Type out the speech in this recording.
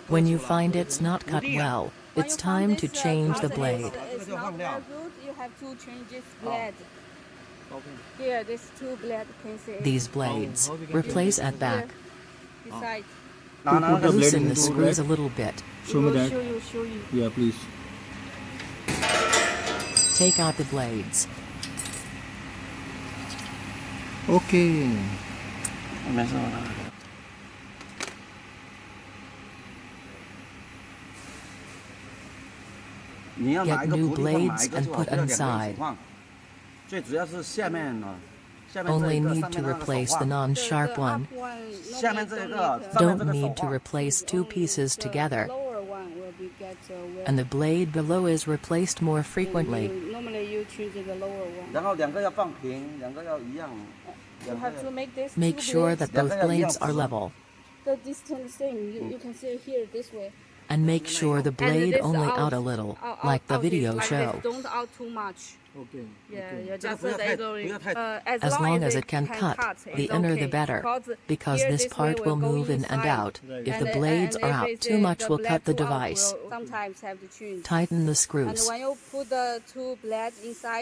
When you find it's not cut well, it's time to change the blade. It's not very good. You have to change this blade. Here, these two blades, can see. These blades replace at back. Beside. Loosen the screws a little bit. Show me that. Show you. Yeah, please. Take out the blades. Okay. Get new blades and put inside. Only need to replace the non-sharp one. Don't need to replace two pieces together. And the blade below is replaced more frequently. Normally you choose the lower one. You have to make this Make sure that both blades are level. The distance thing, you can see here this way. And make sure the blade only out a little, like the video show. Don't out too much. Okay. Yeah, just as long as it can cut, the inner the better, because this part will move in and out. If the blades are out too much will cut the device. Sometimes have to change. Tighten the screws. And when you put the two blades inside,